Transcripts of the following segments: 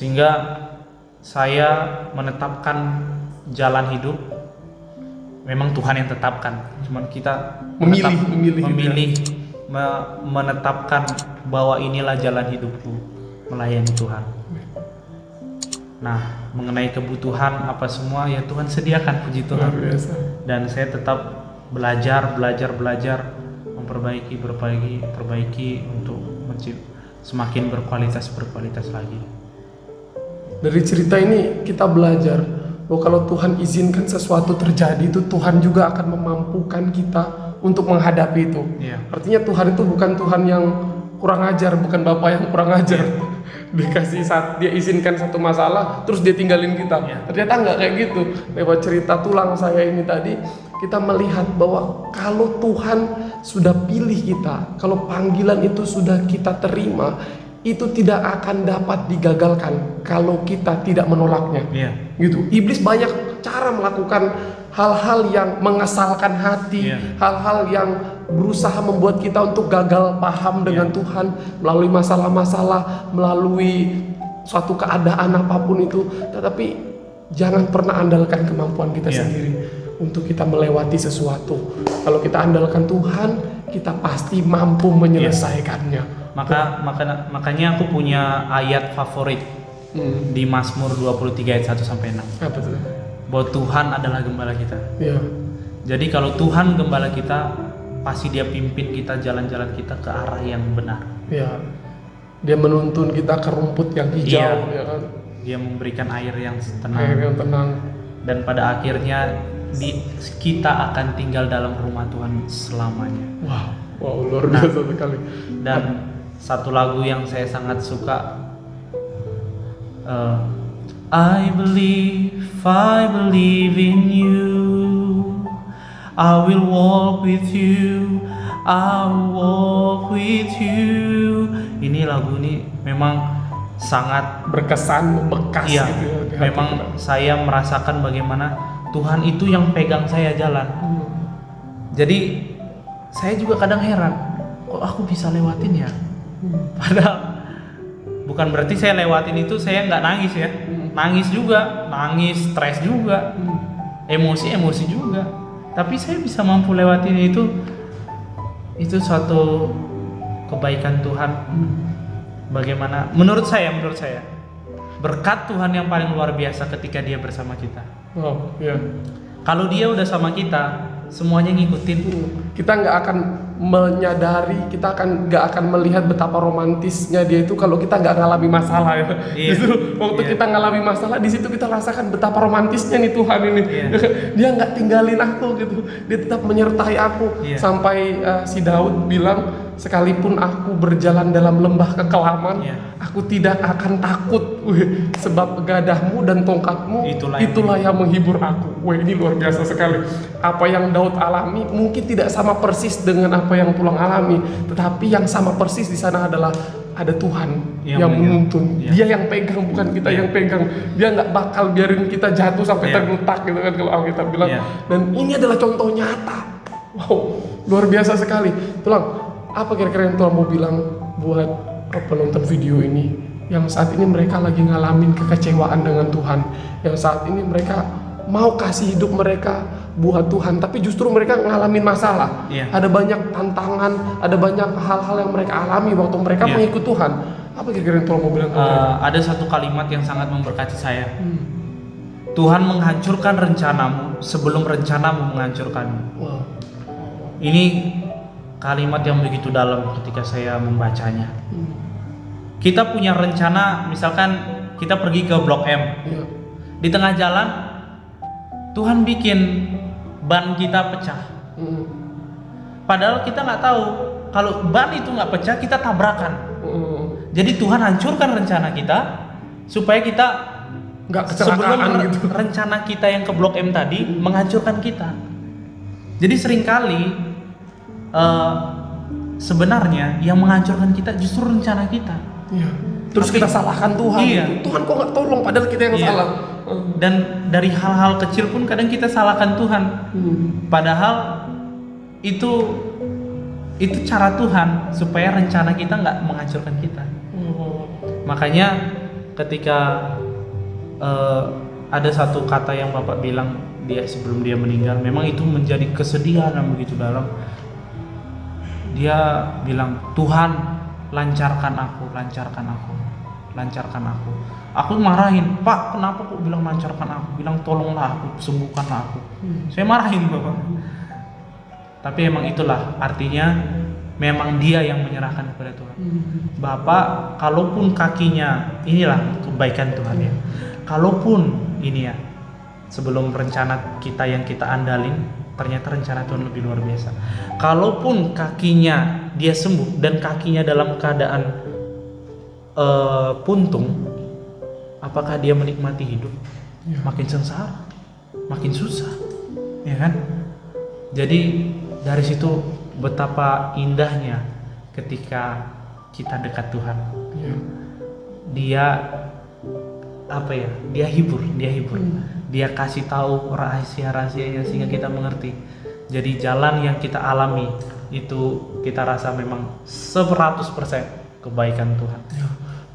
Sehingga saya menetapkan jalan hidup. Memang Tuhan yang tetapkan, cuman kita menetapkan bahwa inilah jalan hidupku, melayani Tuhan. Nah, mengenai kebutuhan apa semua ya Tuhan sediakan, puji Tuhan. Dan saya tetap belajar, memperbaiki untuk semakin berkualitas lagi. Dari cerita ini kita belajar bahwa kalau Tuhan izinkan sesuatu terjadi, itu Tuhan juga akan memampukan kita untuk menghadapi itu. Artinya Tuhan itu bukan Tuhan yang kurang ajar, bukan Bapak yang kurang ajar. Dikasih saat dia izinkan satu masalah terus dia tinggalin kita. Ternyata nggak kayak gitu. Lewat cerita tulang saya ini tadi, kita melihat bahwa kalau Tuhan sudah pilih kita, kalau panggilan itu sudah kita terima, itu tidak akan dapat digagalkan kalau kita tidak menolaknya. Gitu. Iblis banyak cara melakukan hal-hal yang mengesalkan hati, hal-hal yang berusaha membuat kita untuk gagal paham dengan Tuhan melalui masalah-masalah, melalui suatu keadaan apapun itu. Tetapi jangan pernah andalkan kemampuan kita sendiri untuk kita melewati sesuatu. Kalau kita andalkan Tuhan, kita pasti mampu menyelesaikannya. Makanya aku punya ayat favorit di Mazmur 23 ayat 1 sampai 6. Apa tuh? Bahwa Tuhan adalah gembala kita. Jadi kalau Tuhan gembala kita, pasti Dia pimpin kita jalan-jalan kita ke arah yang benar. Dia menuntun kita ke rumput yang hijau. Kan? Dia memberikan air yang tenang. Dan pada akhirnya kita akan tinggal dalam rumah Tuhan selamanya. Wow, luar biasa sekali. Dan satu lagu yang saya sangat suka, I believe in you, I will walk with you, Ini lagu ini memang sangat berkesan, membekas gitu ya. Memang saya merasakan bagaimana Tuhan itu yang pegang saya jalan. Jadi saya juga kadang heran, kok aku bisa lewatin ya? Padahal bukan berarti saya lewatin itu saya nggak nangis ya. Nangis juga, stres juga, emosi juga. Tapi saya bisa mampu lewatin itu suatu kebaikan Tuhan. Bagaimana? Menurut saya berkat Tuhan yang paling luar biasa ketika Dia bersama kita. Kalau Dia udah sama kita, semuanya ngikutin. Kita nggak akan menyadari, kita nggak akan melihat betapa romantisnya Dia itu kalau kita nggak ngalami masalah ya. Justru waktu kita ngalami masalah, di situ kita rasakan betapa romantisnya nih Tuhan ini. Dia nggak tinggalin aku gitu, Dia tetap menyertai aku. Sampai si Daud bilang, sekalipun aku berjalan dalam lembah kekelaman, aku tidak akan takut, sebab gadahmu dan tongkatmu itulah yang menghibur aku. Ini luar biasa sekali. Apa yang Daud alami mungkin tidak sama persis dengan apa yang Tulang alami, tetapi yang sama persis di sana adalah ada Tuhan yang menuntun. Dia yang pegang, bukan kita yang pegang. Dia nggak bakal biarin kita jatuh sampai tergeletak gitu kan kalau Alkitab bilang. Dan ini adalah contoh nyata. Wow, luar biasa sekali. Tulang, apa kira-kira yang Tulang mau bilang buat penonton video ini yang saat ini mereka lagi ngalamin kekecewaan dengan Tuhan, yang saat ini mereka mau kasih hidup mereka buat Tuhan, tapi justru mereka ngalamin masalah. Ada banyak tantangan, ada banyak hal-hal yang mereka alami waktu mereka mengikut Tuhan. Apa kira-kira yang Tuhan mau bilang? Ada satu kalimat yang sangat memberkati saya. Tuhan menghancurkan rencanamu sebelum rencanamu menghancurkanmu. Ini kalimat yang begitu dalam ketika saya membacanya. Kita punya rencana, misalkan kita pergi ke Blok M. Di tengah jalan Tuhan bikin ban kita pecah. Padahal kita nggak tahu kalau ban itu nggak pecah, kita tabrakan. Jadi Tuhan hancurkan rencana kita supaya kita nggak kecelakaan gitu. Rencana kita yang ke Blok M tadi menghancurkan kita. Jadi seringkali sebenarnya yang menghancurkan kita justru rencana kita. Terus kita salahkan Tuhan. Tuhan kok nggak tolong, padahal kita yang salah. Dan dari hal-hal kecil pun kadang kita salahkan Tuhan. Padahal itu cara Tuhan supaya rencana kita nggak menghancurkan kita. Makanya ketika ada satu kata yang Bapak bilang dia sebelum dia meninggal, memang itu menjadi kesedihan yang begitu dalam. Dia bilang, Tuhan lancarkan aku, lancarkan aku, lancarkan aku. Aku marahin, Pak kenapa kok bilang lancarkan aku, bilang tolonglah aku, sembuhkanlah aku. Saya marahin Bapak. Tapi emang itulah artinya, memang dia yang menyerahkan kepada Tuhan. Bapak, kalaupun kakinya, inilah kebaikan Tuhan ya. Kalaupun ini ya, sebelum rencana kita yang kita andalin, ternyata rencana Tuhan lebih luar biasa. Kalaupun kakinya dia sembuh dan kakinya dalam keadaan puntung, apakah dia menikmati hidup? Makin sengsara, makin susah, ya kan? Jadi dari situ betapa indahnya ketika kita dekat Tuhan. Dia apa ya? Dia hibur. Dia kasih tahu rahasia-rahasianya sehingga kita mengerti. Jadi jalan yang kita alami itu kita rasa memang 100% kebaikan Tuhan.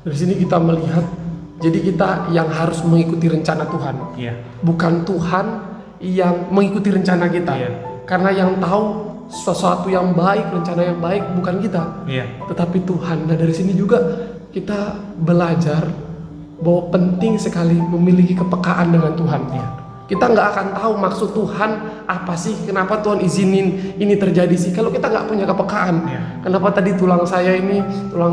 Dari sini kita melihat, jadi kita yang harus mengikuti rencana Tuhan. Bukan Tuhan yang mengikuti rencana kita. Karena yang tahu sesuatu yang baik, rencana yang baik bukan kita, tetapi Tuhan. Nah dari sini juga kita belajar bahwa penting sekali memiliki kepekaan dengan Tuhan. Kita nggak akan tahu maksud Tuhan apa sih, kenapa Tuhan izinin ini terjadi sih kalau kita nggak punya kepekaan. Kenapa tadi tulang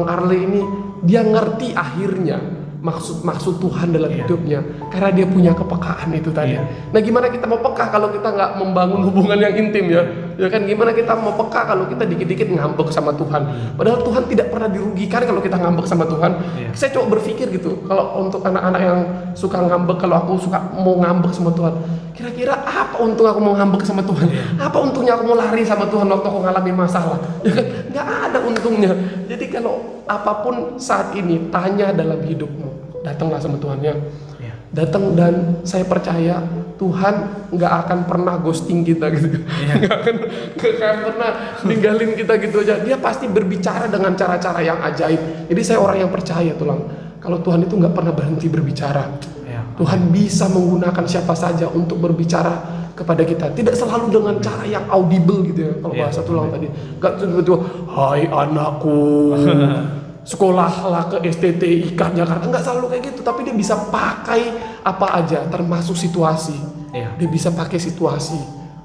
Arle ini dia ngerti akhirnya maksud Tuhan dalam hidupnya karena dia punya kepekaan itu tadi. Nah gimana kita mau peka kalau kita nggak membangun hubungan yang intim ya kan? Gimana kita mau peka kalau kita dikit-dikit ngambek sama Tuhan, padahal Tuhan tidak pernah dirugikan kalau kita ngambek sama Tuhan. Saya coba berpikir gitu, kalau untuk anak-anak yang suka ngambek, kalau aku suka mau ngambek sama Tuhan, kira-kira apa untung aku mau ngambek sama Tuhan? Apa untungnya aku mau lari sama Tuhan waktu aku ngalami masalah? Ya kan? Nggak ada untungnya. Jadi kalau apapun saat ini tanya dalam hidupmu, datanglah sama Tuhan ya. Datang, dan saya percaya Tuhan nggak akan pernah ghosting kita gitu. Nggak akan pernah ninggalin kita gitu aja. Dia pasti berbicara dengan cara-cara yang ajaib. Jadi saya orang yang percaya tulang, kalau Tuhan itu nggak pernah berhenti berbicara. Tuhan bisa menggunakan siapa saja untuk berbicara kepada kita. Tidak selalu dengan cara yang audible gitu ya. Kalau bahasa tulang tadi, nggak tiba-tiba, hai anakku, sekolahlah ke STT IKA Jakarta, nggak selalu kayak gitu, tapi dia bisa pakai apa aja termasuk situasi. Dia bisa pakai situasi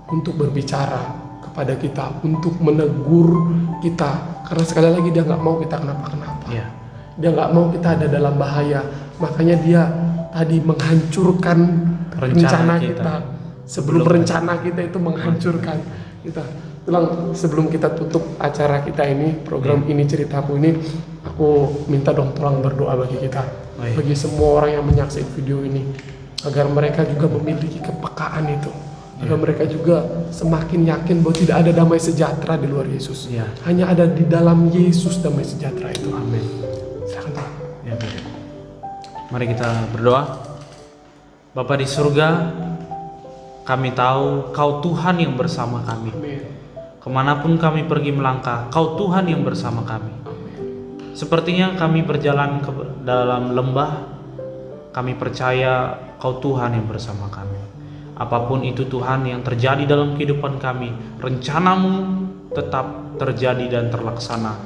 untuk berbicara kepada kita, untuk menegur kita, karena sekali lagi dia nggak mau kita kenapa-kenapa. Dia nggak mau kita ada dalam bahaya, makanya dia tadi menghancurkan rencana kita. Sebelum rencana kita itu menghancurkan kita. Sebelum kita tutup acara kita ini, program ini, ceritaku ini, aku minta dong tolong berdoa bagi kita, bagi semua orang yang menyaksikan video ini, agar mereka juga memiliki kepekaan itu, agar mereka juga semakin yakin bahwa tidak ada damai sejahtera di luar Yesus, hanya ada di dalam Yesus damai sejahtera itu. Amin. Silakan Pak. Mari kita berdoa. Bapa di surga, kami tahu Kau Tuhan yang bersama kami. Amin. Kemanapun kami pergi melangkah, Kau Tuhan yang bersama kami. Sepertinya kami berjalan ke dalam lembah, kami percaya Kau Tuhan yang bersama kami. Apapun itu Tuhan yang terjadi dalam kehidupan kami, rencana-Mu tetap terjadi dan terlaksana.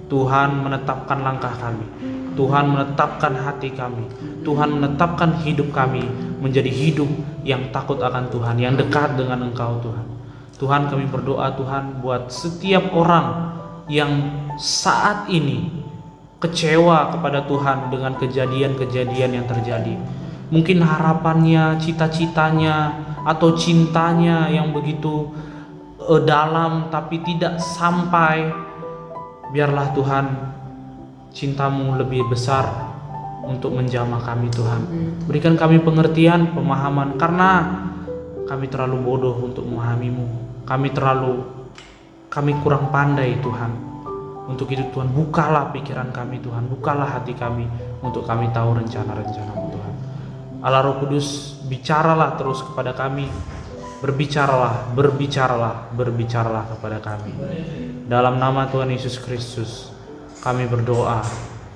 Tuhan menetapkan langkah kami, Tuhan menetapkan hati kami, Tuhan menetapkan hidup kami menjadi hidup yang takut akan Tuhan, yang dekat dengan Engkau Tuhan. Tuhan, kami berdoa Tuhan buat setiap orang yang saat ini kecewa kepada Tuhan dengan kejadian-kejadian yang terjadi. Mungkin harapannya, cita-citanya, atau cintanya yang begitu dalam tapi tidak sampai. Biarlah Tuhan cinta-Mu lebih besar untuk menjamah kami Tuhan. Berikan kami pengertian, pemahaman, karena kami terlalu bodoh untuk memahami-Mu. Kami kurang pandai Tuhan. Untuk itu Tuhan, bukalah pikiran kami Tuhan, bukalah hati kami untuk kami tahu rencana-rencana-Mu Tuhan. Allah Roh Kudus, bicaralah terus kepada kami. Berbicaralah kepada kami. Dalam nama Tuhan Yesus Kristus kami berdoa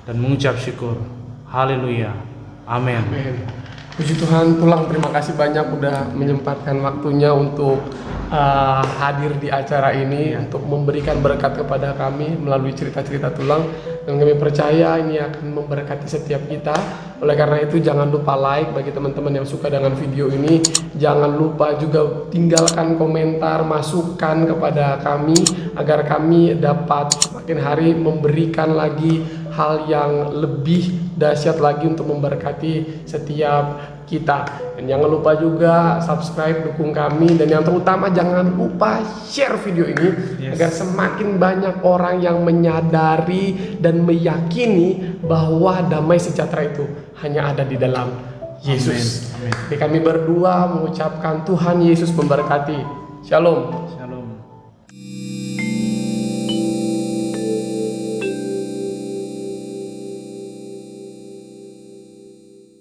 dan mengucap syukur. Haleluya. Amin. Amin. Puji Tuhan, Tulang terima kasih banyak udah menyempatkan waktunya untuk hadir di acara ini, untuk memberikan berkat kepada kami melalui cerita-cerita Tulang, dan kami percaya ini akan memberkati setiap kita. Oleh karena itu jangan lupa like bagi teman-teman yang suka dengan video ini, jangan lupa juga tinggalkan komentar, masukan kepada kami agar kami dapat semakin hari memberikan lagi hal yang lebih dahsyat lagi untuk memberkati setiap kita. Dan jangan lupa juga subscribe, dukung kami, dan yang terutama jangan lupa share video ini agar semakin banyak orang yang menyadari dan meyakini bahwa damai sejahtera itu hanya ada di dalam Yesus. Amin. Jadi kami berdua mengucapkan Tuhan Yesus memberkati. Shalom. Shalom.